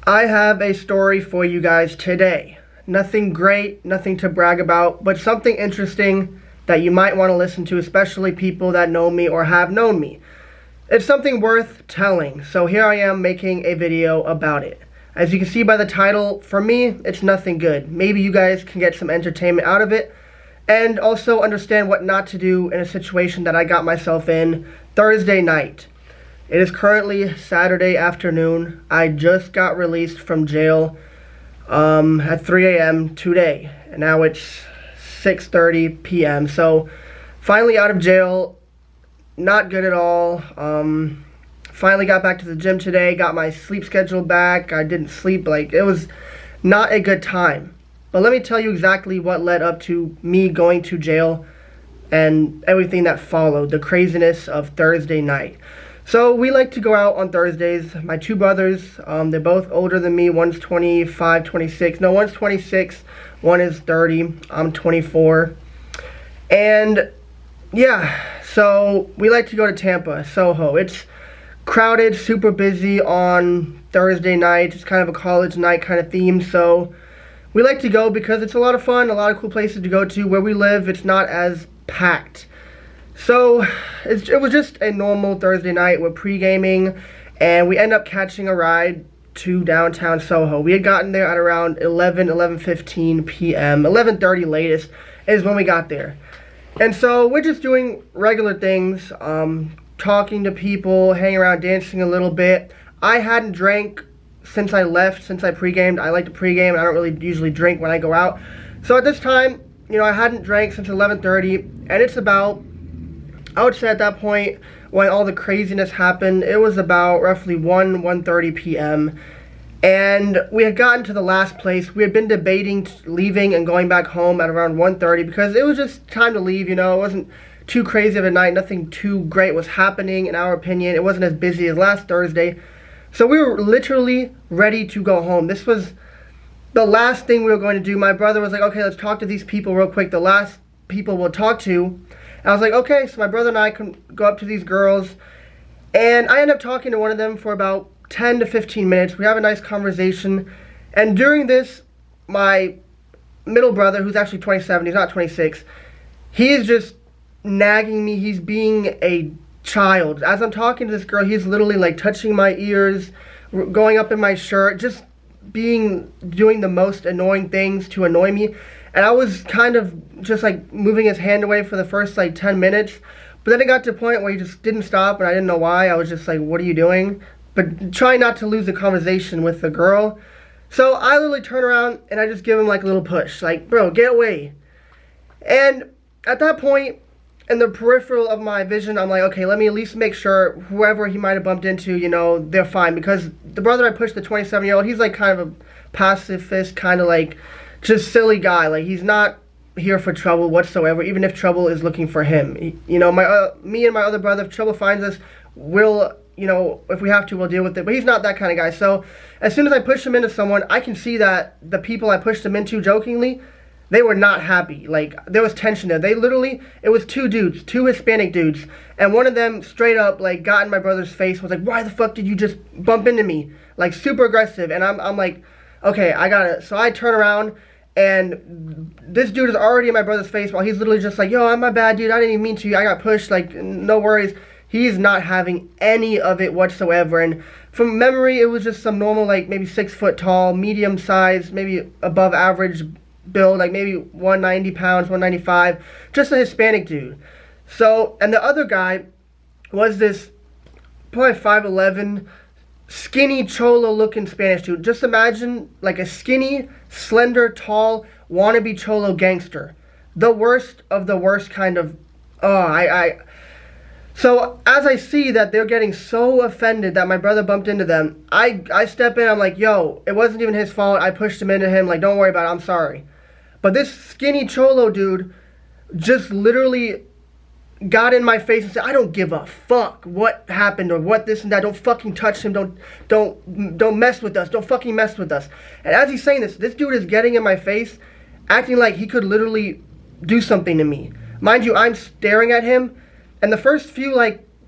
I have a story for you guys today. Nothing great, nothing to brag about, but something interesting that you might want to listen to, especially people that know me or have known me. It's something worth telling, so here I am making a video about it. As you can see by the title, for me, it's nothing good. Maybe you guys can get some entertainment out of it, and also understand what not to do in a situation that I got myself in Thursday night. It is currently Saturday afternoon. I just got released from jail at 3 a.m. today. And now it's 6:30 p.m. So finally out of jail. Not good at all. Finally got back to the gym today. Got my sleep schedule back. I didn't sleep. It was not a good time. But let me tell you exactly what led up to me going to jail and everything that followed. The craziness of Thursday night. So we like to go out on Thursdays. My two brothers, they're both older than me. One's 25, 26. No, one's 26. One is 30. I'm 24. And yeah, so we like to go to Tampa, Soho. It's crowded, super busy on Thursday night. It's kind of a college night kind of theme. So we like to go because it's a lot of fun, a lot of cool places to go to. Where we live, it's not as packed. So it was just a normal Thursday night. We're pre-gaming, and we end up catching a ride to downtown Soho. We had gotten there at around 11:15 p.m. 11:30 latest is when we got there. And so we're just doing regular things, talking to people, hanging around, dancing a little bit. I hadn't drank since I left, since I pre-gamed. I like to pre-game. I don't really usually drink when I go out. So at this time, I hadn't drank since 11:30, and it's about, I would say at that point, when all the craziness happened, it was about roughly 1:30 p.m. And we had gotten to the last place. We had been debating leaving and going back home at around 1:30 because it was just time to leave, It wasn't too crazy of a night. Nothing too great was happening, in our opinion. It wasn't as busy as last Thursday. So we were literally ready to go home. This was the last thing we were going to do. My brother was like, okay, let's talk to these people real quick. The last people we'll talk to. I was like, okay, so my brother and I can go up to these girls, and I end up talking to one of them for about 10 to 15 minutes. We have a nice conversation, and during this, my middle brother, who's actually 27, he's not 26, he is just nagging me. He's being a child. As I'm talking to this girl, he's literally touching my ears, going up in my shirt, just doing the most annoying things to annoy me. And I was kind of just moving his hand away for the first 10 minutes. But then it got to a point where he just didn't stop, and I didn't know why. I was just like, what are you doing? But trying not to lose the conversation with the girl. So I literally turn around and I just give him a little push. Bro, get away. And at that point, in the peripheral of my vision, I'm like, okay, let me at least make sure whoever he might have bumped into, they're fine. Because the brother I pushed, the 27-year-old, he's kind of a pacifist, kind of just silly guy. He's not here for trouble whatsoever, even if trouble is looking for him. Me and my other brother, if trouble finds us, we'll, if we have to, we'll deal with it. But he's not that kind of guy. So as soon as I push him into someone, I can see that the people I pushed him into jokingly, they were not happy. There was tension there. It was two dudes, two Hispanic dudes, and one of them straight up got in my brother's face, was like, why the fuck did you just bump into me? Super aggressive. And I'm like, okay, I got it. So I turn around, and this dude is already in my brother's face while he's literally just like, yo, I'm my bad, dude. I didn't even mean to. I got pushed. No worries. He's not having any of it whatsoever. And from memory, it was just some normal, maybe 6 foot tall, medium size, maybe above average build, maybe 190 pounds, 195. Just a Hispanic dude. So, and the other guy was this probably 5'11", skinny cholo looking Spanish dude. Just imagine a skinny, slender, tall, wannabe cholo gangster. The worst of the worst kind of, So as I see that they're getting so offended that my brother bumped into them, I step in, I'm like, yo, it wasn't even his fault. I pushed him into him, don't worry about it, I'm sorry. But this skinny cholo dude just literally got in my face and said, I don't give a fuck what happened or what this and that. Don't fucking touch him. Don't mess with us. Don't fucking mess with us. And as he's saying this dude is getting in my face, acting like he could literally do something to me. Mind you, I'm staring at him, and the first few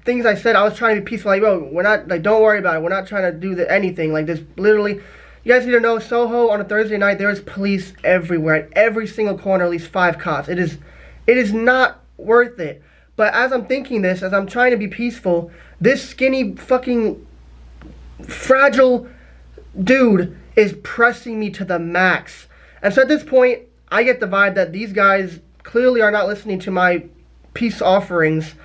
things I said, I was trying to be peaceful. Bro, we're not, don't worry about it. We're not trying to do anything. This literally. You guys need to know, Soho on a Thursday night, there is police everywhere. At every single corner, at least 5 cops. It is not worth it. But as I'm thinking this, as I'm trying to be peaceful, this skinny fucking fragile dude is pressing me to the max. And so at this point, I get the vibe that these guys clearly are not listening to my peace offerings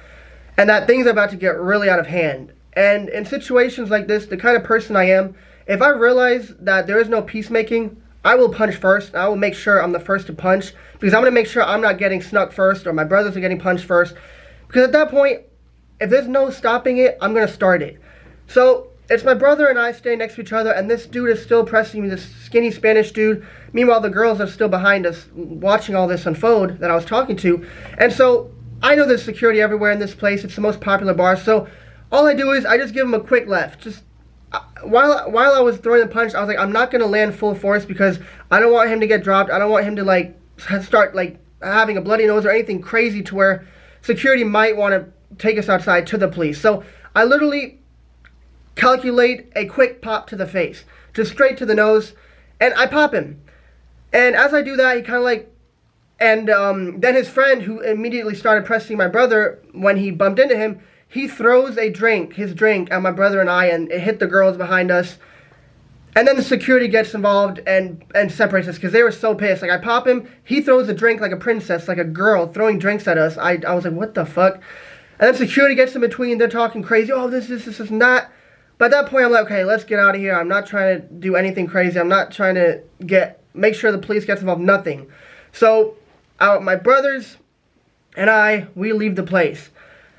and that things are about to get really out of hand. And in situations like this, the kind of person I am, if I realize that there is no peacemaking, I will punch first. I will make sure I'm the first to punch because I'm going to make sure I'm not getting snuck first or my brothers are getting punched first. Because at that point, if there's no stopping it, I'm going to start it. So it's my brother and I staying next to each other, and this dude is still pressing me, this skinny Spanish dude. Meanwhile, the girls are still behind us watching all this unfold that I was talking to. And so I know there's security everywhere in this place. It's the most popular bar. So all I do is I just give him a quick left. Just while I was throwing the punch, I was like, I'm not going to land full force because I don't want him to get dropped. I don't want him to like start like having a bloody nose or anything crazy to where security might want to take us outside to the police. So I literally calculate a quick pop to the face, just straight to the nose, and I pop him. And as I do that, he kind of like, and then his friend, who immediately started pressing my brother when he bumped into him, he throws his drink at my brother and I, and it hit the girls behind us. And then the security gets involved and separates us because they were so pissed. Like, I pop him, he throws a drink like a princess, like a girl throwing drinks at us. I was like, what the fuck? And then security gets in between, they're talking crazy, oh, this is not. But at that point, I'm like, okay, let's get out of here. I'm not trying to do anything crazy. I'm not trying to make sure the police gets involved, nothing. So, my brothers and we leave the place.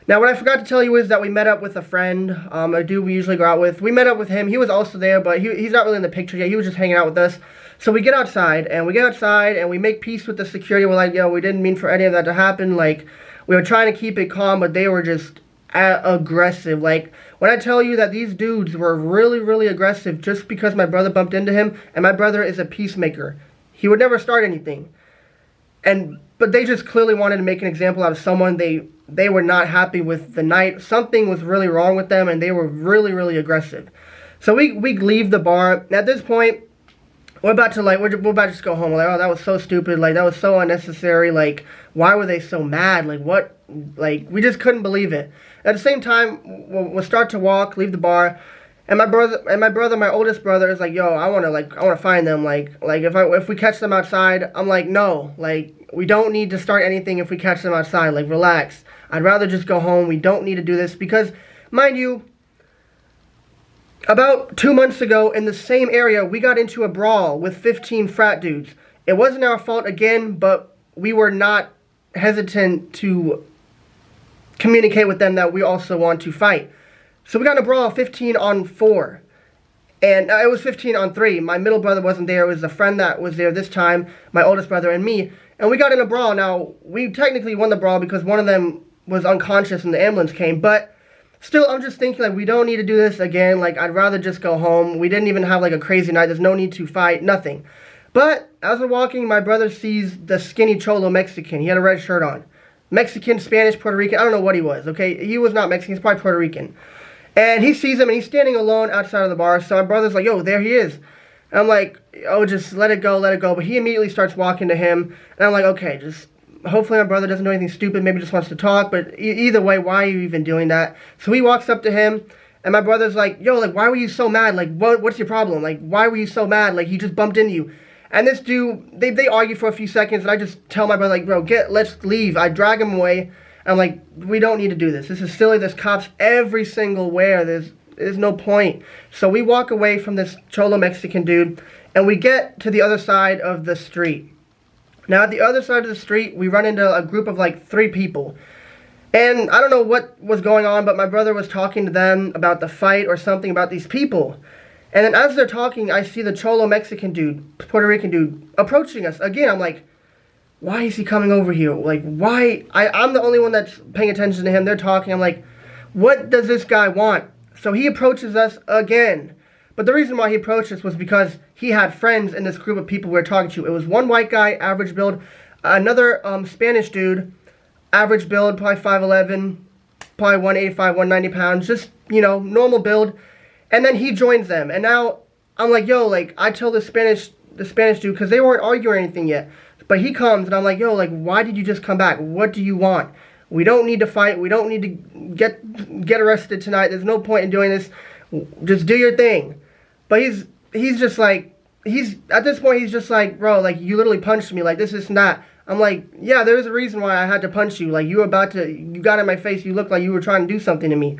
Now, what I forgot to tell you is that we met up with a friend, a dude we usually go out with. We met up with him. He was also there, but he's not really in the picture yet. He was just hanging out with us. So we get outside, and we make peace with the security. We're like, yo, we didn't mean for any of that to happen. Like, we were trying to keep it calm, but they were just aggressive. Like, when I tell you that these dudes were really, really aggressive just because my brother bumped into him, and my brother is a peacemaker. He would never start anything. But they just clearly wanted to make an example out of someone. They were not happy with the night. Something was really wrong with them, and they were really, really aggressive. So we leave the bar. At this point, we're about to just go home. We're like, oh, that was so stupid. Like, that was so unnecessary. Like, why were they so mad? Like, what? Like, we just couldn't believe it. At the same time, we'll start to walk, leave the bar, and my oldest brother, is like, yo, I want to find them. Like if we catch them outside, I'm like, no, like, we don't need to start anything if we catch them outside. Like, relax. I'd rather just go home. We don't need to do this because, mind you, about 2 months ago in the same area, we got into a brawl with 15 frat dudes. It wasn't our fault again, but we were not hesitant to communicate with them that we also want to fight. So we got in a brawl 15 on 4. And it was 15 on 3. My middle brother wasn't there. It was a friend that was there this time, my oldest brother and me. And we got in a brawl. Now, we technically won the brawl because one of them was unconscious and the ambulance came. But still, I'm just thinking, like, we don't need to do this again. Like, I'd rather just go home. We didn't even have, like, a crazy night. There's no need to fight. Nothing. But as we're walking, my brother sees the skinny cholo Mexican. He had a red shirt on. Mexican, Spanish, Puerto Rican. I don't know what he was, okay? He was not Mexican. He's probably Puerto Rican. And he sees him, and he's standing alone outside of the bar. So my brother's like, yo, there he is. And I'm like, oh, just let it go, let it go. But he immediately starts walking to him. And I'm like, okay, just hopefully my brother doesn't do anything stupid. Maybe just wants to talk. But either way, why are you even doing that? So he walks up to him. And my brother's like, yo, like, why were you so mad? Like, what's your problem? Like, why were you so mad? Like, he just bumped into you. And this dude, they argue for a few seconds. And I just tell my brother, like, bro, let's leave. I drag him away. I'm like, we don't need to do this. This is silly. There's cops every single where. There's no point. So we walk away from this cholo Mexican dude, and we get to the other side of the street. Now, at the other side of the street, we run into a group of, like, 3 people. And I don't know what was going on, but my brother was talking to them about the fight or something about these people. And then as they're talking, I see the cholo Mexican dude, Puerto Rican dude, approaching us. Again, I'm like, why is he coming over here? Like, why? I'm the only one that's paying attention to him. They're talking. I'm like, what does this guy want? So he approaches us again. But the reason why he approached us was because he had friends in this group of people we were talking to. It was one white guy, average build, another Spanish dude, average build, probably 5'11", probably 185, 190 pounds, just, you know, normal build. And then he joins them. And now I'm like, yo, like, I tell the Spanish dude, because they weren't arguing or anything yet. But he comes, and I'm like, yo, like, why did you just come back? What do you want? We don't need to fight. We don't need to get arrested tonight. There's no point in doing this. Just do your thing. But he's just like, at this point, he's just like, bro, like, you literally punched me. Like, this is not. I'm like, yeah, there's a reason why I had to punch you. Like, you got in my face. You looked like you were trying to do something to me.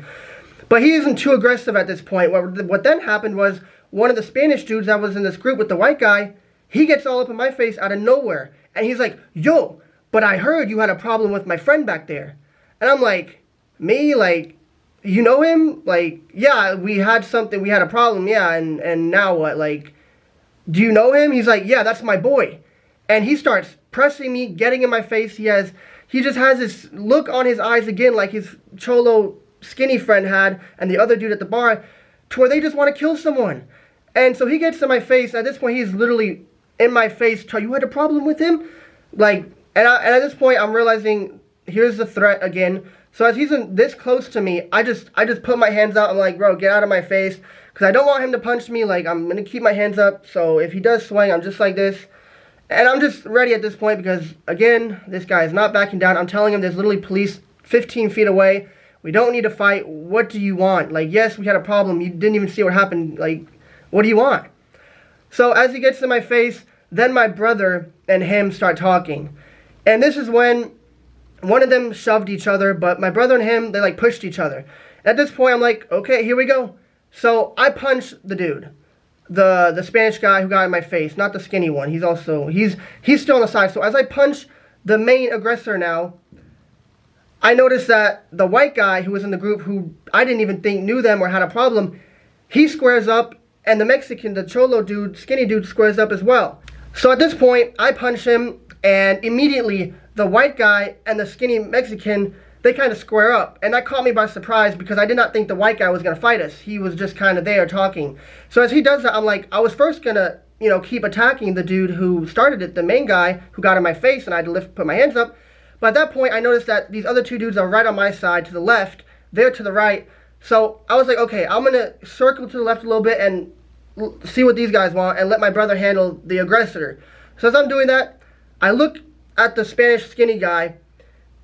But he isn't too aggressive at this point. What then happened was, one of the Spanish dudes that was in this group with the white guy, he gets all up in my face out of nowhere. And he's like, yo, but I heard you had a problem with my friend back there. And I'm like, me? Like, you know him? Like, yeah, we had a problem, yeah, and now what? Like, do you know him? He's like, yeah, that's my boy. And he starts pressing me, getting in my face. He just has this look on his eyes again, like his cholo skinny friend had, and the other dude at the bar, to where they just want to kill someone. And so he gets in my face. At this point, he's literally in my face. You had a problem with him? Like, and at this point, I'm realizing, here's the threat again. So as he's this close to me, I just put my hands out. I'm like, bro, get out of my face. Because I don't want him to punch me. Like, I'm going to keep my hands up. So if he does swing, I'm just like this. And I'm just ready at this point because, again, this guy is not backing down. I'm telling him there's literally police 15 feet away. We don't need to fight. What do you want? Like, yes, we had a problem. You didn't even see what happened. Like, what do you want? So as he gets in my face, then my brother and him start talking. And this is when one of them shoved each other, but my brother and him, they like pushed each other. At this point, I'm like, okay, here we go. So I punch the dude, the Spanish guy who got in my face, not the skinny one. He's still on the side. So as I punch the main aggressor now, I noticed that the white guy who was in the group, who I didn't even think knew them or had a problem, he squares up. And the Mexican, the cholo dude, skinny dude, squares up as well. So at this point, I punch him, and immediately the white guy and the skinny Mexican, they kind of square up. And that caught me by surprise because I did not think the white guy was going to fight us. He was just kind of there talking. So as he does that, I'm like, I was first going to, keep attacking the dude who started it, the main guy who got in my face, and I had to put my hands up. But at that point, I noticed that these other two dudes are right on my side to the left. They're to the right. So I was like, okay, I'm going to circle to the left a little bit and see what these guys want and let my brother handle the aggressor. So as I'm doing that, I look at the Spanish skinny guy,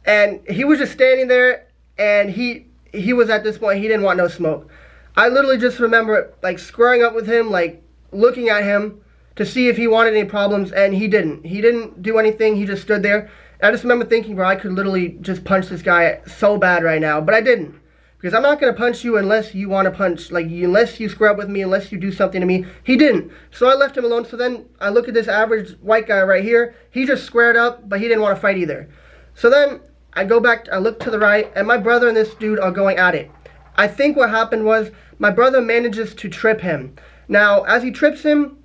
and he was just standing there, and he was at this point, he didn't want no smoke. I literally just remember like squaring up with him, like looking at him to see if he wanted any problems, and he didn't. He didn't do anything. He just stood there. And I just remember thinking, bro, I could literally just punch this guy so bad right now, but I didn't. Because I'm not going to punch you unless you want to punch, like, unless you square up with me, unless you do something to me. He didn't. So I left him alone. So then I look at this average white guy right here. He just squared up, but he didn't want to fight either. So then I go back, I look to the right, and my brother and this dude are going at it. I think what happened was my brother manages to trip him. Now, as he trips him,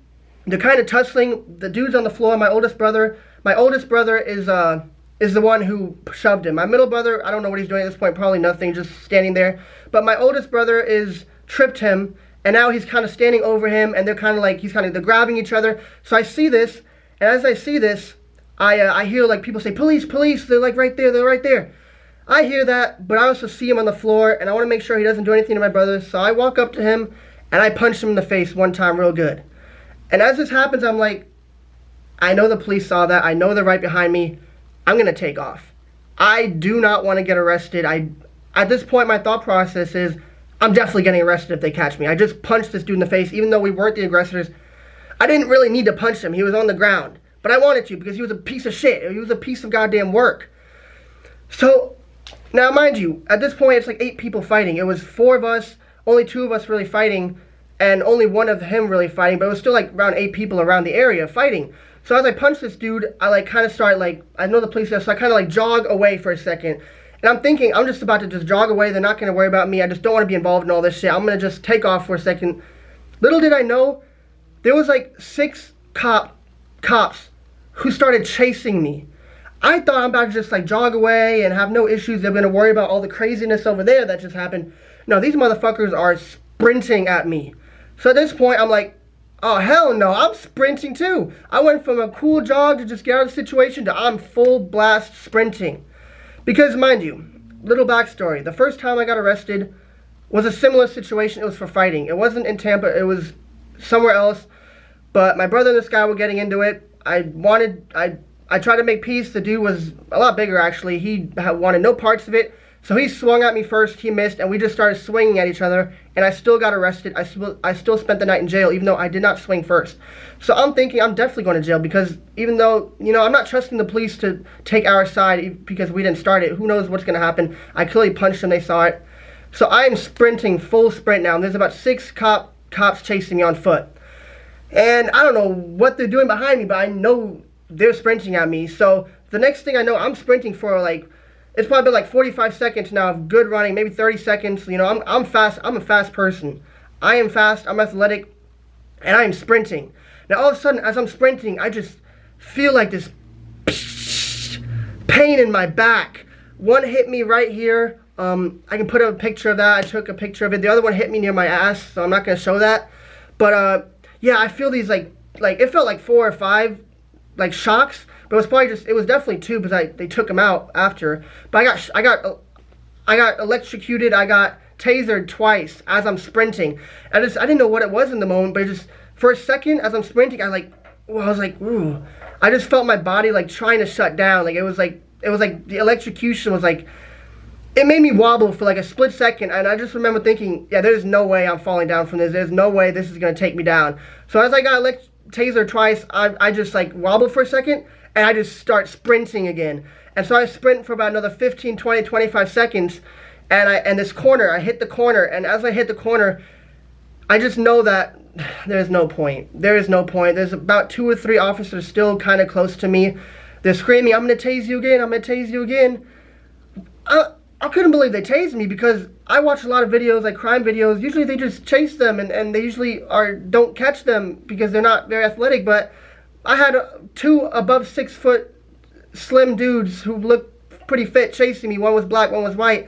they're kind of tussling. The dude's on the floor. My oldest brother is the one who shoved him. My middle brother, I don't know what he's doing at this point, probably nothing, just standing there. But my oldest brother tripped him, and now he's kind of standing over him, and they're kind of like, they're grabbing each other. So I see this, and as I see this, I hear like people say, police, police, they're like right there, they're right there. I hear that, but I also see him on the floor, and I want to make sure he doesn't do anything to my brother. So I walk up to him, and I punch him in the face one time real good. And as this happens, I'm like, I know the police saw that, I know they're right behind me. I'm going to take off. I do not want to get arrested. At this point, my thought process is, I'm definitely getting arrested if they catch me. I just punched this dude in the face, even though we weren't the aggressors. I didn't really need to punch him. He was on the ground. But I wanted to because he was a piece of shit. He was a piece of goddamn work. So, now mind you, at this point, it's like 8 people fighting. It was 4 of us, only 2 of us really fighting, and only 1 of him really fighting. But it was still like around 8 people around the area fighting. So as I punch this dude, I like kind of start like, I know the police there, so I kind of like jog away for a second. And I'm thinking, I'm just about to just jog away. They're not going to worry about me. I just don't want to be involved in all this shit. I'm going to just take off for a second. Little did I know, there was like 6 cops who started chasing me. I thought I'm about to just like jog away and have no issues. They're going to worry about all the craziness over there that just happened. No, these motherfuckers are sprinting at me. So at this point, I'm like, oh, hell no, I'm sprinting too. I went from a cool jog to just get out of the situation to I'm full blast sprinting. Because mind you, little backstory, the first time I got arrested was a similar situation. It was for fighting. It wasn't in Tampa, it was somewhere else. But my brother and this guy were getting into it. I tried to make peace. The dude was a lot bigger, actually. He wanted no parts of it. So he swung at me first, he missed, and we just started swinging at each other, and I still got arrested. I still spent the night in jail, even though I did not swing first. So I'm thinking I'm definitely going to jail, because even though, I'm not trusting the police to take our side because we didn't start it. Who knows what's going to happen? I clearly punched them, they saw it. So I am sprinting, full sprint now, and there's about 6 cops chasing me on foot. And I don't know what they're doing behind me, but I know they're sprinting at me. So the next thing I know, I'm sprinting for it's probably been like 45 seconds now of good running, maybe 30 seconds. I'm fast. I'm a fast person. I am fast. I'm athletic, and I am sprinting. Now all of a sudden, as I'm sprinting, I just feel like this pain in my back. One hit me right here. I can put up a picture of that. I took a picture of it. The other one hit me near my ass, so I'm not gonna show that. But yeah, I feel these like it felt like 4 or 5 shocks. But it was probably it was definitely 2 because they took him out after. But I got electrocuted. I got tasered twice as I'm sprinting. I didn't know what it was in the moment, but it just, for a second as I'm sprinting, I was like, ooh. I just felt my body trying to shut down. It was like the electrocution was it made me wobble for a split second, and I just remember thinking, yeah, there's no way I'm falling down from this. There's no way this is gonna take me down. So as I got tasered twice, I just wobbled for a second, and I just start sprinting again. And so I sprint for about another 15, 20, 25 seconds, and this corner, I hit the corner, and as I hit the corner, I just know that there's no point. There is no point. There's about 2 or 3 officers still kind of close to me. They're screaming, I'm gonna tase you again, I'm gonna tase you again. I couldn't believe they tased me, because I watch a lot of videos, crime videos. Usually they just chase them, and they usually don't catch them because they're not very athletic. But I had 2 above 6 foot slim dudes who looked pretty fit chasing me. One was black, one was white,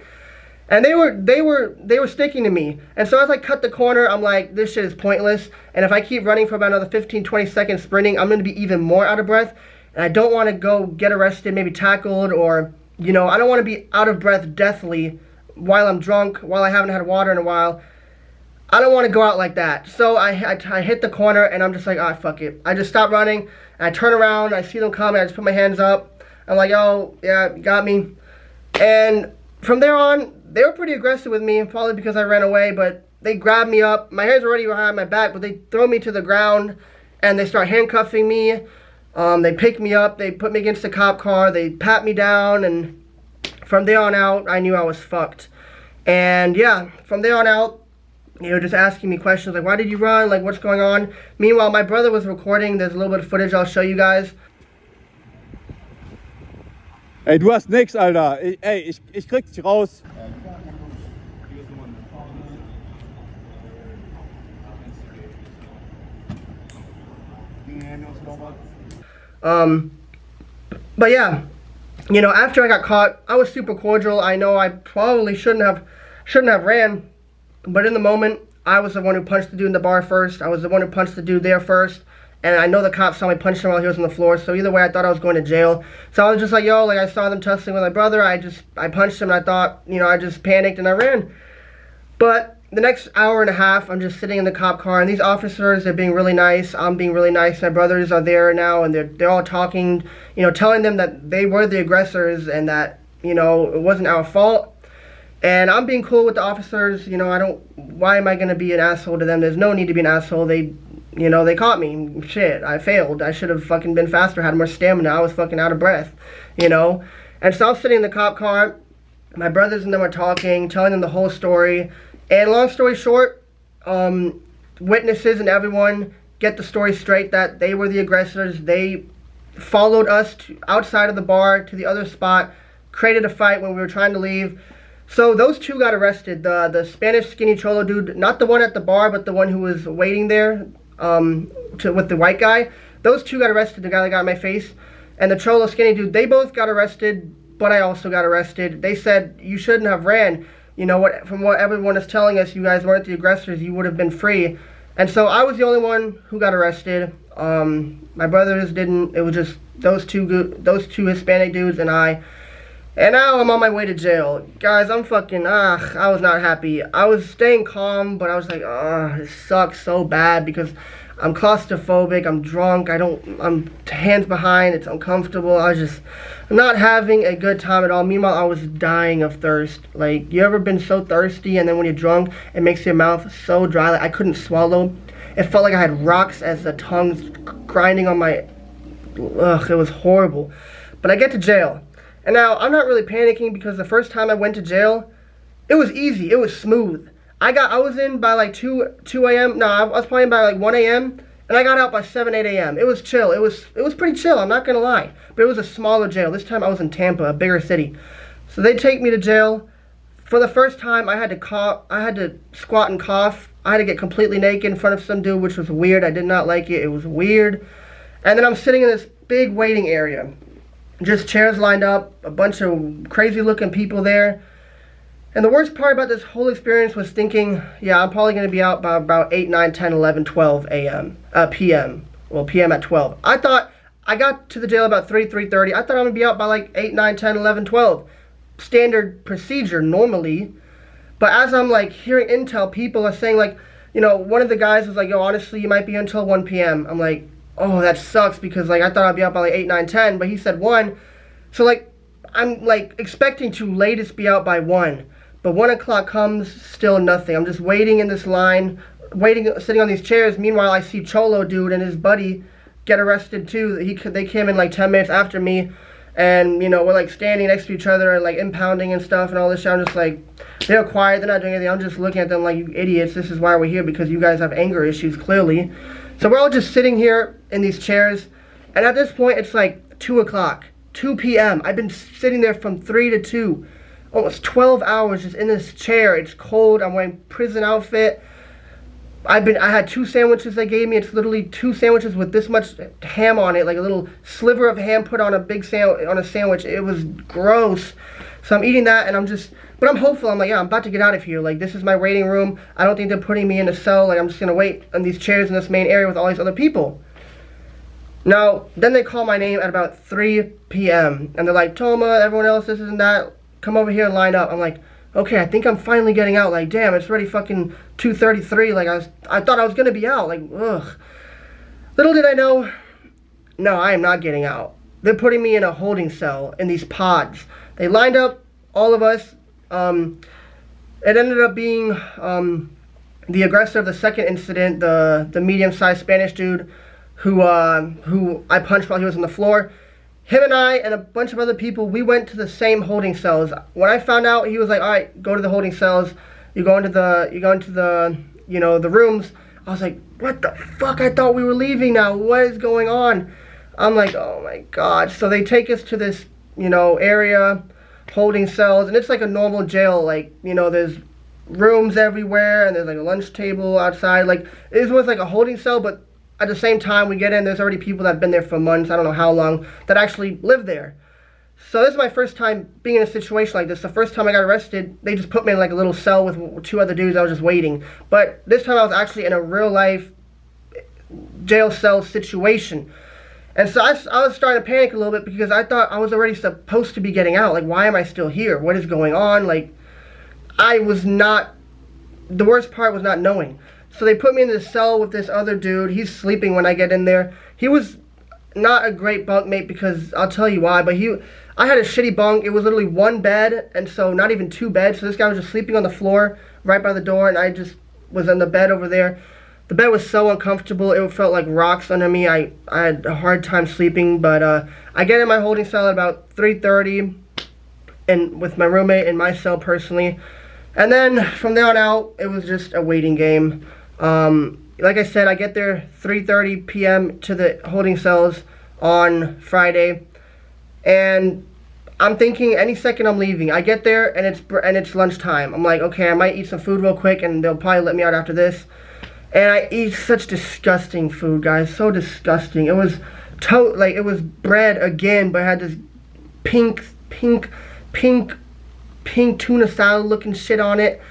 and they were sticking to me. And so as I cut the corner, I'm like, this shit is pointless. And if I keep running for about another 15, 20 seconds sprinting, I'm gonna be even more out of breath. And I don't want to go get arrested, maybe tackled, or I don't want to be out of breath deathly while I'm drunk, while I haven't had water in a while. I don't want to go out like that. So I hit the corner, and I'm just like, ah, fuck it. I just stop running, and I turn around, I see them coming, I just put my hands up. I'm like, oh, yeah, you got me. And from there on, they were pretty aggressive with me, probably because I ran away, but they grabbed me up. My hands were already behind my back, but they throw me to the ground, and they start handcuffing me. They pick me up, they put me against the cop car, they pat me down, and from there on out, I knew I was fucked. And yeah, from there on out, just asking me questions like, why did you run? What's going on? Meanwhile, my brother was recording. There's a little bit of footage I'll show you guys. Ey, du hast nix, Alter. Ich krieg dich raus. But yeah, after I got caught, I was super cordial. I know I probably shouldn't have ran, but in the moment, I was the one who punched the dude in the bar first. I was the one who punched the dude there first, and I know the cops saw me punch him while he was on the floor. So either way, I thought I was going to jail. So I was just like, yo, I saw them tussling with my brother. I punched him, and I thought, I just panicked and I ran. But the next hour and a half, I'm just sitting in the cop car, and these officers, they're being really nice. I'm being really nice. My brothers are there now, and they're all talking, telling them that they were the aggressors and that, it wasn't our fault. And I'm being cool with the officers. Why am I going to be an asshole to them? There's no need to be an asshole. They caught me. Shit, I failed. I should have fucking been faster, had more stamina. I was fucking out of breath, And so I'm sitting in the cop car. My brothers and them are talking, telling them the whole story. And long story short, witnesses and everyone get the story straight that they were the aggressors. They followed us outside of the bar to the other spot, created a fight when we were trying to leave. So those 2 got arrested. The Spanish skinny cholo dude, not the one at the bar, but the one who was waiting there with the white guy. Those 2 got arrested, the guy that got in my face. And the cholo skinny dude, they both got arrested, but I also got arrested. They said, you shouldn't have ran. From what everyone is telling us, you guys weren't the aggressors, you would have been free. And so I was the only one who got arrested. My brothers didn't. It was just those two Hispanic dudes and I. And now I'm on my way to jail. Guys, I was not happy. I was staying calm, but I was like, this sucks so bad because I'm claustrophobic, I'm drunk, I'm hands behind, it's uncomfortable. I'm not having a good time at all. Meanwhile, I was dying of thirst. Like, you ever been so thirsty and then when you're drunk, it makes your mouth so dry, like I couldn't swallow. It felt like I had rocks as the tongue's grinding on my, it was horrible. But I get to jail. And now, I'm not really panicking because the first time I went to jail, it was easy, it was smooth. I was in by like 2 a.m. No, I was probably by like 1 a.m. and I got out by 7, 8 a.m. It was chill. It was pretty chill, I'm not gonna lie. But it was a smaller jail. This time I was in Tampa, a bigger city. So they take me to jail. For the first time I had to squat and cough. I had to get completely naked in front of some dude, which was weird. I did not like it. It was weird. And then I'm sitting in this big waiting area. Just chairs lined up, a bunch of crazy looking people there. And the worst part about this whole experience was thinking, yeah, I'm probably going to be out by about 8, 9, 10, 11, 12 p.m. Well, p.m. at 12. I thought, I got to the jail about 3:30. I thought I'm going to be out by like 8, 9, 10, 11, 12. Standard procedure normally. But as I'm like hearing intel, people are saying like, one of the guys was like, yo, honestly, you might be until 1 p.m. I'm like, oh, that sucks because like I thought I'd be out by like 8, 9, 10. But he said 1. So like, I'm like expecting to latest be out by 1. But 1 o'clock comes, still nothing. I'm just waiting in this line, sitting on these chairs. Meanwhile, I see Cholo dude and his buddy get arrested too. They came in like 10 minutes after me, and we're like standing next to each other and like impounding and stuff and all this shit. I'm just like, they're quiet, they're not doing anything. I'm just looking at them like, you idiots. This is why we're here, because you guys have anger issues clearly. So we're all just sitting here in these chairs, and at this point it's like 2 o'clock, 2 p.m. I've been sitting there from 3 to 2. Almost 12 hours just in this chair. It's cold. I'm wearing prison outfit. I had 2 sandwiches they gave me. It's literally 2 sandwiches with this much ham on it, like a little sliver of ham put on a sandwich. It was gross. So I'm eating that, and but I'm hopeful. I'm like, yeah, I'm about to get out of here. Like, this is my waiting room. I don't think they're putting me in a cell. Like, I'm just gonna wait on these chairs in this main area with all these other people. Now, then they call my name at about 3 p.m. and they're like, Toma, everyone else, this and that, come over here and line up. I'm like, okay, I think I'm finally getting out. Like, damn, it's already fucking 2:33. Like, I thought I was gonna be out. Like, ugh. Little did I know, no, I am not getting out. They're putting me in a holding cell in these pods. They lined up all of us. It ended up being the aggressor of the second incident, the medium-sized Spanish dude who I punched while he was on the floor. Him and I and a bunch of other people, we went to the same holding cells. When I found out, he was like, all right, go to the holding cells. You go into the the rooms. I was like, what the fuck? I thought we were leaving now. What is going on? I'm like, oh my God. So they take us to this, area, holding cells, and it's like a normal jail. Like, there's rooms everywhere, and there's like a lunch table outside. Like, it was like a holding cell, but at the same time we get in, there's already people that have been there for months, I don't know how long, that actually live there. So this is my first time being in a situation like this. The first time I got arrested, they just put me in like a little cell with 2 other dudes. I was just waiting. But this time I was actually in a real life jail cell situation. And so I was starting to panic a little bit because I thought I was already supposed to be getting out. Like, why am I still here? What is going on? Like, the worst part was not knowing. So they put me in this cell with this other dude. He's sleeping when I get in there. He was not a great bunkmate because I'll tell you why. But I had a shitty bunk. It was literally 1 bed, and so not even 2 beds. So this guy was just sleeping on the floor right by the door, and I just was on the bed over there. The bed was so uncomfortable. It felt like rocks under me. I had a hard time sleeping. But I get in my holding cell at about 3:30, and with my roommate in my cell personally. And then from there on out, it was just a waiting game. Like I said, I get there 3:30 p.m. to the holding cells on Friday, and I'm thinking any second I'm leaving. I get there and it's lunchtime. I'm like, okay, I might eat some food real quick and they'll probably let me out after this. And I eat such disgusting food, guys, so disgusting. It was it was bread again, but it had this pink tuna salad looking shit on it.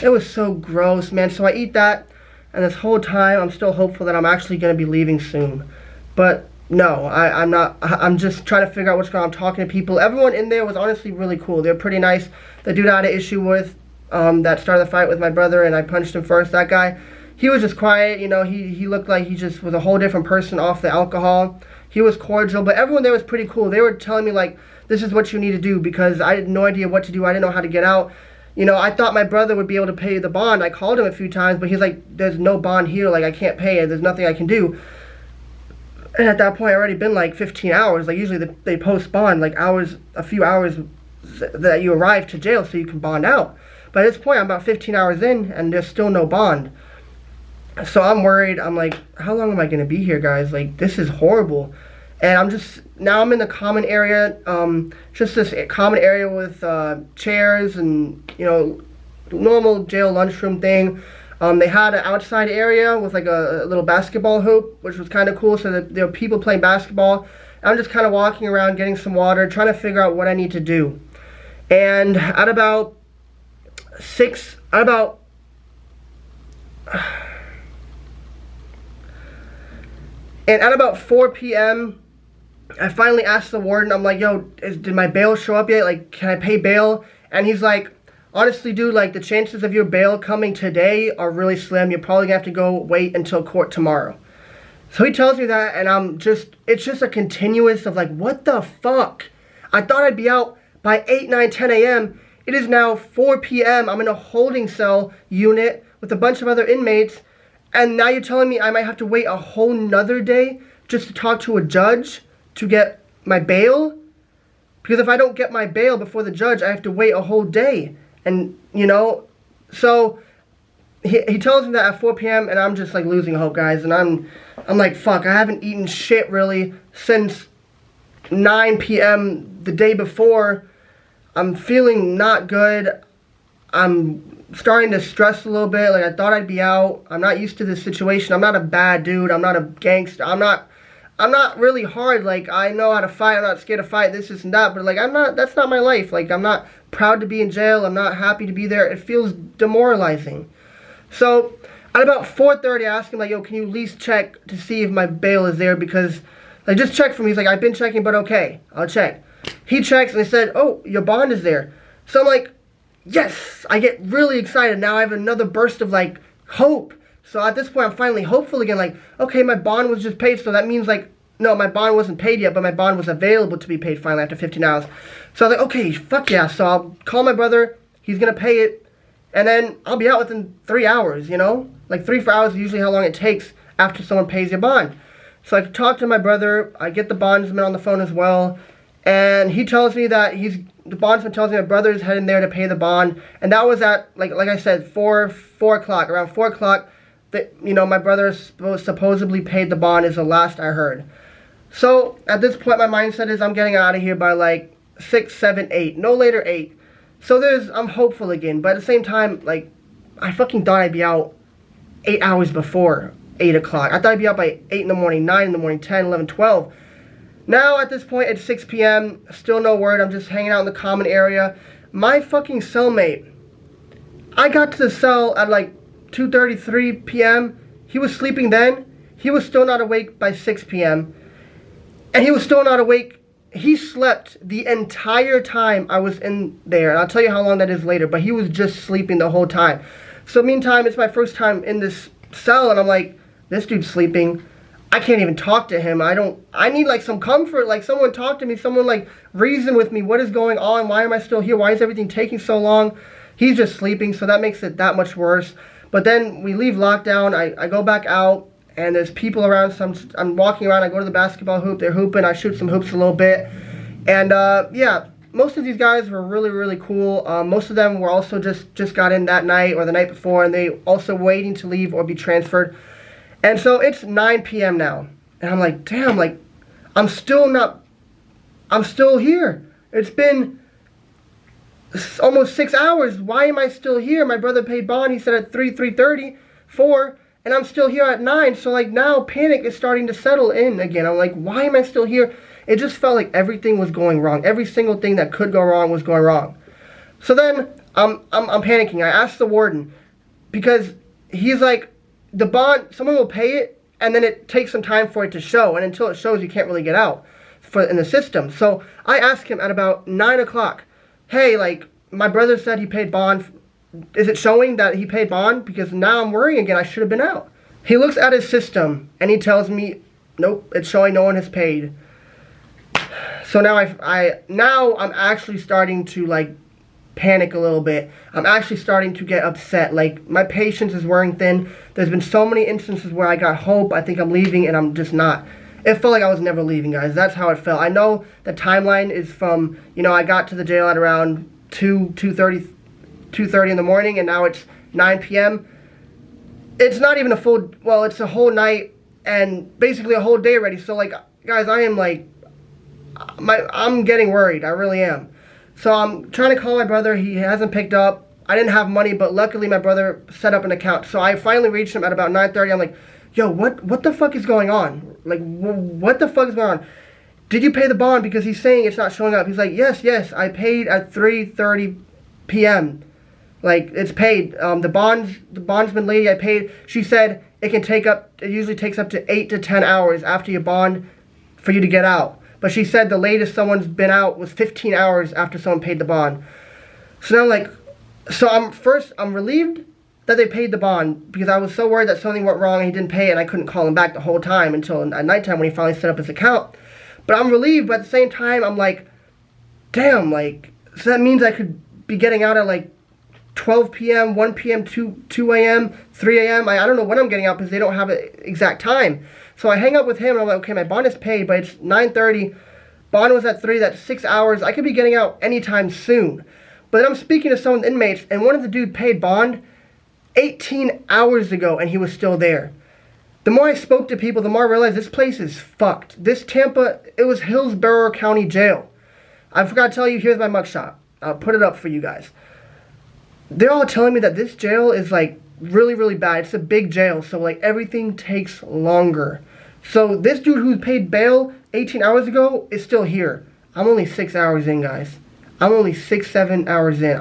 It was so gross, man. So I eat that. And this whole time, I'm still hopeful that I'm actually going to be leaving soon. But no, I'm not. I'm just trying to figure out what's going on. I'm talking to people. Everyone in there was honestly really cool. They're pretty nice. The dude I had an issue with, that started the fight with my brother, and I punched him first. That guy, he was just quiet. You know, he looked like he just was a whole different person off the alcohol. He was cordial, but everyone there was pretty cool. They were telling me, like, this is what you need to do, because I had no idea what to do. I didn't know how to get out. You know, I thought my brother would be able to pay the bond. I called him a few times, but he's like, there's no bond here. Like, I can't pay it. There's nothing I can do. And at that point, I already been like 15 hours. Like, usually they post bond, like, a few hours that you arrive to jail so you can bond out. But at this point, I'm about 15 hours in, and there's still no bond. So I'm worried. I'm like, how long am I going to be here, guys? Like, this is horrible. And now I'm in the common area, just this common area with chairs and, you know, normal jail lunchroom thing. They had an outside area with like a little basketball hoop, which was kind of cool, so that there were people playing basketball. I'm just kind of walking around, getting some water, trying to figure out what I need to do. And at about 4 p.m., I finally asked the warden, I'm like, yo, did my bail show up yet? Like, can I pay bail? And he's like, honestly, dude, like, the chances of your bail coming today are really slim. You're probably gonna have to go wait until court tomorrow. So he tells me that, and it's just a continuous of like, what the fuck? I thought I'd be out by 8, 9, 10 a.m. It is now 4 p.m. I'm in a holding cell unit with a bunch of other inmates, and now you're telling me I might have to wait a whole nother day just to talk to a judge to get my bail? Because if I don't get my bail before the judge, I have to wait a whole day. And, you know, so he tells me that at 4 p.m. and I'm just like losing hope, guys. And I'm like, fuck, I haven't eaten shit really since 9 p.m. the day before. I'm feeling not good. I'm starting to stress a little bit. Like, I thought I'd be out. I'm not used to this situation. I'm not a bad dude. I'm not a gangster. I'm not really hard. Like, I know how to fight. I'm not scared to fight, this and that. But, like, that's not my life. Like, I'm not proud to be in jail. I'm not happy to be there. It feels demoralizing. So, at about 4:30, I asked him, like, yo, can you at least check to see if my bail is there? Because, like, just check for me. He's like, I've been checking, but okay, I'll check. He checks, and they said, oh, your bond is there. So I'm like, yes! I get really excited. Now I have another burst of, like, hope. So at this point, I'm finally hopeful again. Like, okay, my bond was just paid, so that means, like, no, my bond wasn't paid yet, but my bond was available to be paid finally after 15 hours. So I was like, okay, fuck yeah. So I'll call my brother. He's going to pay it. And then I'll be out within 3 hours, you know? Like, 3-4 hours is usually how long it takes after someone pays your bond. So I talk to my brother. I get the bondsman on the phone as well. And he tells me that the bondsman tells me my brother's heading there to pay the bond. And that was at, like I said, 4 o'clock. Around 4 o'clock, you know, my brother supposedly paid the bond is the last I heard. So at this point, my mindset is I'm getting out of here by like 6, 7, 8. No later 8. So I'm hopeful again. But at the same time, like, I fucking thought I'd be out 8 hours before 8 o'clock. I thought I'd be out by 8 in the morning, 9 in the morning, 10, 11, 12. Now, at this point, it's 6 p.m., still no word. I'm just hanging out in the common area. My fucking cellmate, I got to the cell at like 2:33 p.m. He was sleeping then. He was still not awake by 6 p.m. And he was still not awake. He slept the entire time I was in there. And I'll tell you how long that is later. But he was just sleeping the whole time. So meantime, it's my first time in this cell. And I'm like, this dude's sleeping. I can't even talk to him. I need like some comfort. Like, someone talk to me. Someone like reason with me. What is going on? Why am I still here? Why is everything taking so long? He's just sleeping. So that makes it that much worse. But then we leave lockdown. I go back out. And there's people around. So I'm walking around. I go to the basketball hoop. They're hooping. I shoot some hoops a little bit. And yeah, most of these guys were really, really cool. Most of them were also just got in that night or the night before. And they also waiting to leave or be transferred. And so it's 9 p.m. now. And I'm like, damn, like, I'm still here. It's been almost 6 hours. Why am I still here? My brother paid bond. He said at 3:30, 4. And I'm still here at 9. So, like, now panic is starting to settle in again. I'm like, why am I still here? It just felt like everything was going wrong. Every single thing that could go wrong was going wrong. So then I'm panicking. I asked the warden because he's like, the bond, someone will pay it and then it takes some time for it to show, and until it shows, you can't really get out in the system. So I asked him at about 9 o'clock, hey, like, my brother said he paid bond. Is it showing that he paid bond? Because now I'm worrying again. I should have been out. He looks at his system and he tells me, nope, it's showing no one has paid. So now I'm actually starting to like panic a little bit. I'm actually starting to get upset. Like, my patience is wearing thin. There's been so many instances where I got hope. I think I'm leaving and I'm just not. It felt like I was never leaving, guys. That's how it felt. I know the timeline is from, you know, I got to the jail at around 2:30 in the morning, and now it's 9 p.m. It's not even a full, well, it's a whole night and basically a whole day already. So, like, guys, I am like, I'm getting worried. I really am. So I'm trying to call my brother. He hasn't picked up. I didn't have money, but luckily my brother set up an account. So I finally reached him at about 9:30. I'm like, yo, what the fuck is going on? Like, what the fuck is going on? Did you pay the bond? Because he's saying it's not showing up. He's like, yes, I paid at 3:30 p.m. Like, it's paid. The bondsman lady I paid, she said it usually takes up to 8 to 10 hours after your bond for you to get out. But she said the latest someone's been out was 15 hours after someone paid the bond. So now I'm like, I'm relieved that they paid the bond, because I was so worried that something went wrong and he didn't pay it and I couldn't call him back the whole time until at nighttime when he finally set up his account. But I'm relieved, but at the same time, I'm like, damn, like, so that means I could be getting out at like 12 p.m., 1 p.m., 2 a.m., 3 a.m. I don't know when I'm getting out because they don't have an exact time. So I hang up with him and I'm like, okay, my bond is paid, but it's 9:30. Bond was at 3, that's 6 hours. I could be getting out anytime soon. But then I'm speaking to some of the inmates, and one of the dude paid bond 18 hours ago and he was still there. The more I spoke to people, the more I realized this place is fucked. This Tampa, it was Hillsborough County Jail. I forgot to tell you, here's my mugshot. I'll put it up for you guys. They're all telling me that this jail is like really, really bad. It's a big jail, so like everything takes longer. So this dude who paid bail 18 hours ago is still here. I'm only 6 hours in, guys. I'm only 6-7 hours in.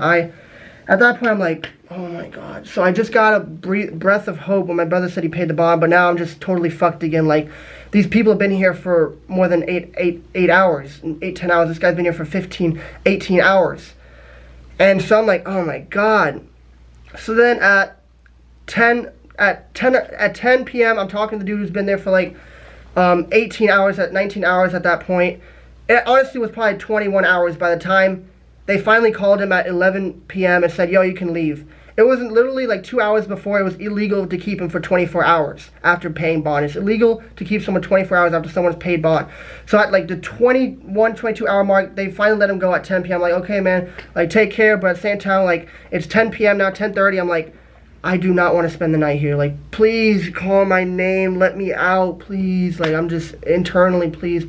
At that point, I'm like, oh my God. So I just got a breath of hope when my brother said he paid the bond, but now I'm just totally fucked again. Like, these people have been here for more than 8 hours, 8-10 hours. This guy's been here for 15, 18 hours. And so I'm like, oh my God. So then at 10 p.m., I'm talking to the dude who's been there for like 18 hours, 19 hours at that point. It honestly was probably 21 hours by the time they finally called him at 11 p.m. and said, yo, you can leave. It wasn't literally like 2 hours before. It was illegal to keep him for 24 hours after paying bond. It's illegal to keep someone 24 hours after someone's paid bond. So at like the 21, 22 hour mark, they finally let him go at 10 p.m. I'm like, okay, man, like, take care. But at the same time, like, it's 10 p.m. now, 10:30. I'm like, I do not want to spend the night here. Like, please call my name. Let me out, please. Like, I'm just internally, please.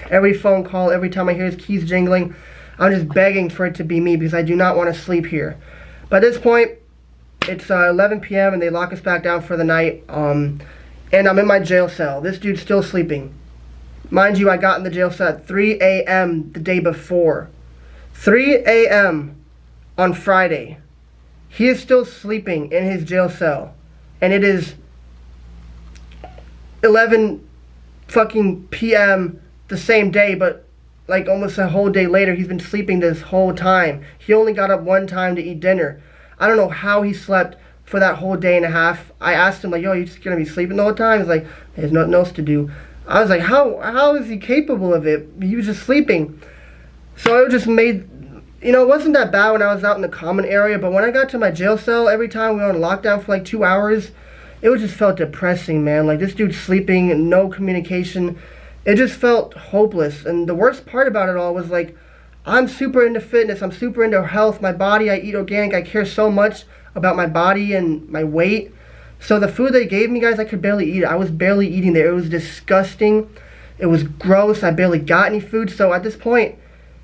Every phone call, every time I hear his keys jingling, I'm just begging for it to be me because I do not want to sleep here. But at this point, it's 11 p.m. and they lock us back down for the night. And I'm in my jail cell. This dude's still sleeping. Mind you, I got in the jail cell at 3 a.m. the day before. 3 a.m. on Friday. He is still sleeping in his jail cell. And it is 11 fucking p.m. the same day, but like almost a whole day later, he's been sleeping this whole time. He only got up one time to eat dinner. I don't know how he slept for that whole day and a half. I asked him, like, yo, you just gonna be sleeping the whole time? He's like, there's nothing else to do. I was like, how is he capable of it? He was just sleeping. So it just made, you know, it wasn't that bad when I was out in the common area, but when I got to my jail cell, every time we were on lockdown for like 2 hours, it just felt depressing, man. Like, this dude's sleeping and no communication. It just felt hopeless. And the worst part about it all was, like, I'm super into fitness. I'm super into health. My body, I eat organic. I care so much about my body and my weight. So the food they gave me, guys, I could barely eat it. I was barely eating there. It was disgusting. It was gross. I barely got any food. So at this point,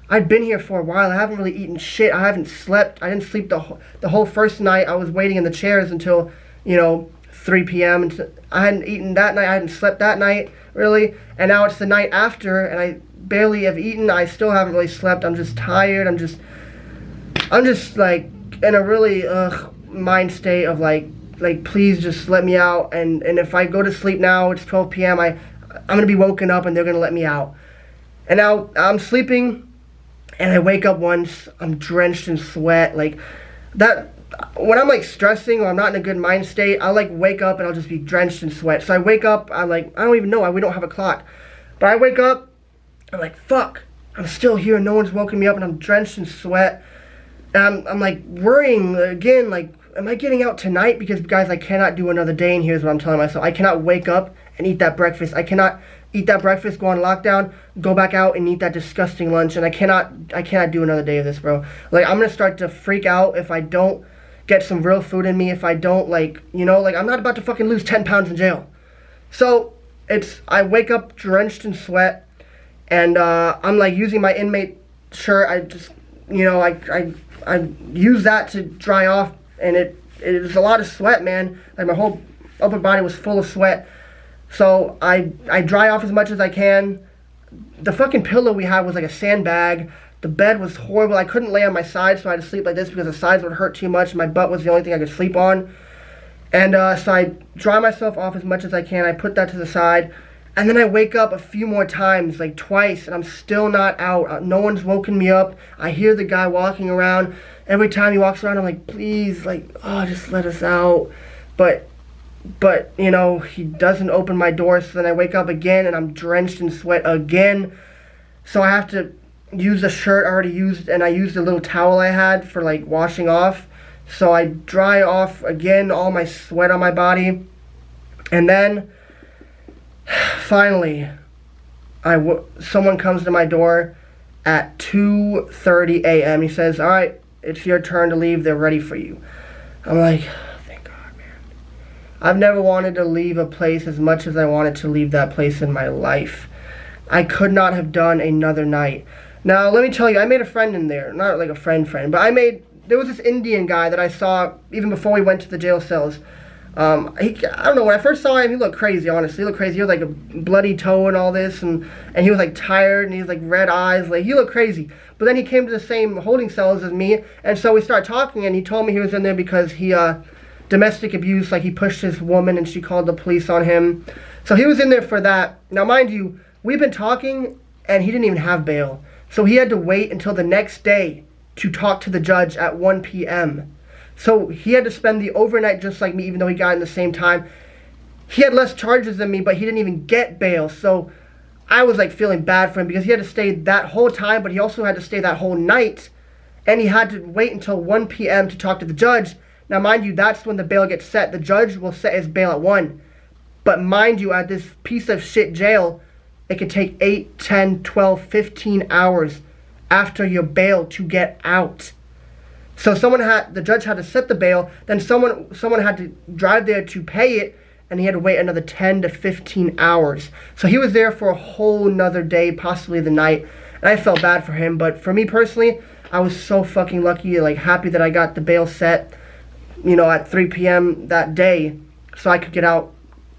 I'd been here for a while. I haven't really eaten shit. I haven't slept. I didn't sleep the whole first night. I was waiting in the chairs until, 3 p.m. And I hadn't eaten that night. I hadn't slept that night, really. And now it's the night after, and I barely have eaten. I still haven't really slept. I'm just tired. I'm just like in a really mind state of like like, please just let me out. And if I go to sleep now, it's 12 p.m. I'm gonna be woken up and they're gonna let me out. And now I'm sleeping, and I wake up once. I'm drenched in sweat, like that. When I'm like stressing or I'm not in a good mind state, I like wake up and I'll just be drenched in sweat. So I wake up, I'm like, I don't even know, we don't have a clock. But I wake up, I'm like, fuck, I'm still here, no one's woken me up, and I'm drenched in sweat. And I'm like worrying again, like, am I getting out tonight? Because guys, I cannot do another day, and here's what I'm telling myself. I cannot wake up and eat that breakfast. I cannot eat that breakfast, go on lockdown, go back out and eat that disgusting lunch, and I cannot do another day of this, bro. Like, I'm gonna start to freak out if I don't get some real food in me, if I don't, like, you know, like, I'm not about to fucking lose 10 pounds in jail. So I wake up drenched in sweat, and I'm like using my inmate shirt. I just, you know, I use that to dry off, and it was a lot of sweat, man. Like, my whole upper body was full of sweat. So I dry off as much as I can. The fucking pillow we had was like a sandbag. The bed was horrible. I couldn't lay on my side, so I had to sleep like this because the sides would hurt too much. My butt was the only thing I could sleep on. And so I dry myself off as much as I can. I put that to the side. And then I wake up a few more times, like twice, and I'm still not out. No one's woken me up. I hear the guy walking around. Every time he walks around, I'm like, please, like, oh, just let us out. But you know, he doesn't open my door. So then I wake up again, and I'm drenched in sweat again. So I have to use the shirt I already used, and I used a little towel I had for like washing off. So I dry off again all my sweat on my body, and then finally someone comes to my door at 2:30 a.m. He says, all right, it's your turn to leave, they're ready for you. I'm like, thank God, man. I've never wanted to leave a place as much as I wanted to leave that place in my life. I could not have done another night. Now, let me tell you, I made a friend in there. Not like a friend, but there was this Indian guy that I saw even before we went to the jail cells. I don't know, when I first saw him, he looked crazy, honestly. He looked crazy. He was like a bloody toe and all this, and he was like tired, and he was like red eyes. Like, he looked crazy. But then he came to the same holding cells as me, and so we started talking, and he told me he was in there because he, domestic abuse, like he pushed his woman, and she called the police on him. So he was in there for that. Now, mind you, we've been talking, and he didn't even have bail. So he had to wait until the next day to talk to the judge at 1 p.m. So he had to spend the overnight just like me, even though he got in the same time. He had less charges than me, but he didn't even get bail. So I was like feeling bad for him because he had to stay that whole time, but he also had to stay that whole night. And he had to wait until 1 p.m. to talk to the judge. Now, mind you, that's when the bail gets set. The judge will set his bail at 1. But mind you, at this piece of shit jail, it could take 8, 10, 12, 15 hours after your bail to get out. So the judge had to set the bail, then someone had to drive there to pay it, and he had to wait another 10 to 15 hours. So he was there for a whole nother day, possibly the night, and I felt bad for him. But for me personally, I was so fucking lucky, like happy that I got the bail set, you know, at 3 p.m. that day, so I could get out.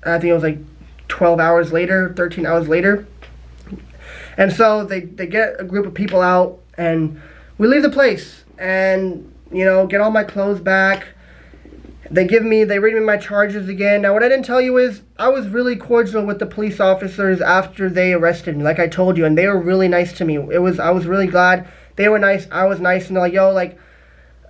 I think it was like 12 hours later, 13 hours later. And so they get a group of people out, and we leave the place, and, you know, get all my clothes back. They read me my charges again. Now, what I didn't tell you is I was really cordial with the police officers after they arrested me, like I told you, and they were really nice to me. I was really glad. They were nice, I was nice, and they're like, yo, like,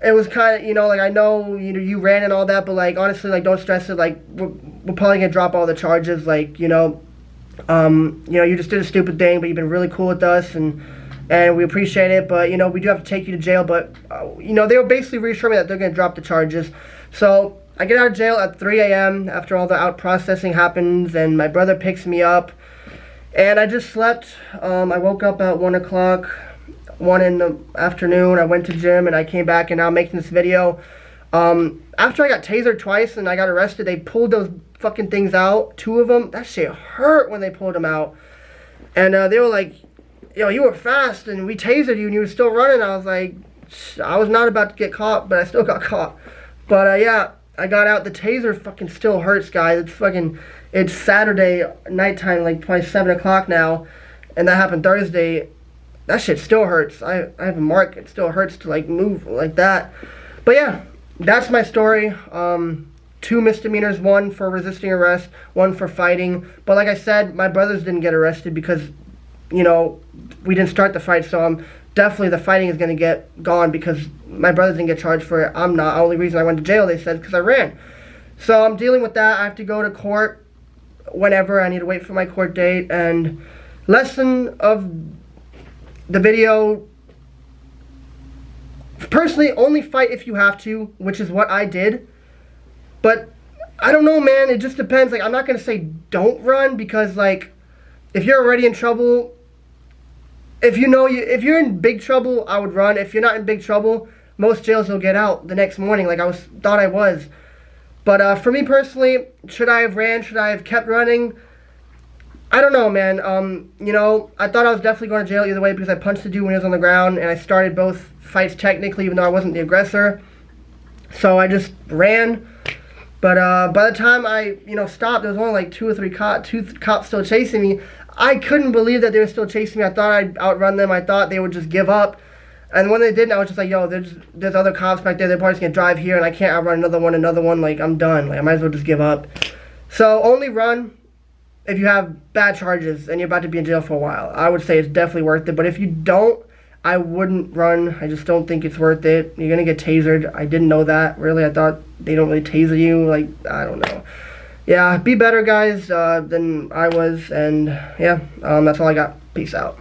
it was kind of, you know, like, I know, you know, you ran and all that, but, like, honestly, like, don't stress it. Like, we're probably gonna drop all the charges. Like, you know, you just did a stupid thing, but you've been really cool with us, and we appreciate it, but, you know, we do have to take you to jail. But, you know, they were basically reassuring me that they're gonna drop the charges. So I get out of jail at 3 a.m. after all the out processing happens, and my brother picks me up, and I just slept. I woke up at 1 o'clock, 1 in the afternoon. I went to gym, and I came back, and now I'm making this video. After I got tasered twice and I got arrested, they pulled those fucking things out, 2 of them. That shit hurt when they pulled them out. And they were like, yo, you were fast, and we tasered you, and you were still running. I was like, I was not about to get caught, but I still got caught. But yeah, I got out. The taser fucking still hurts, guys. It's Saturday nighttime, like probably 7 o'clock now, and that happened Thursday. That shit still hurts. I have a mark. It still hurts to like move like that. But yeah, that's my story. 2 misdemeanors, 1 for resisting arrest, 1 for fighting. But like I said, my brothers didn't get arrested because, you know, we didn't start the fight, so definitely the fighting is going to get gone because my brothers didn't get charged for it. I'm not. The only reason I went to jail, they said, because I ran. So I'm dealing with that. I have to go to court whenever. I need to wait for my court date. And lesson of the video, personally, only fight if you have to, which is what I did. But I don't know, man. It just depends. Like, I'm not going to say don't run because, like, if you're already in trouble, if you're in big trouble, I would run. If you're not in big trouble, most jails will get out the next morning, like thought I was. But for me personally, should I have ran? Should I have kept running? I don't know, man. You know, I thought I was definitely going to jail either way because I punched the dude when he was on the ground, and I started both fights technically, even though I wasn't the aggressor. So I just ran. But by the time I, stopped, there was only like 2 or 3 cops still chasing me. I couldn't believe that they were still chasing me. I thought I'd outrun them. I thought they would just give up. And when they didn't, I was just like, yo, there's other cops back there. They're probably just going to drive here, and I can't outrun another one. Like, I'm done. Like, I might as well just give up. So only run if you have bad charges and you're about to be in jail for a while. I would say it's definitely worth it. But if you don't, I wouldn't run. I just don't think it's worth it. You're going to get tasered. I didn't know that, really. I thought they don't really taser you. Like, I don't know. Yeah, be better, guys, than I was. And, yeah, that's all I got. Peace out.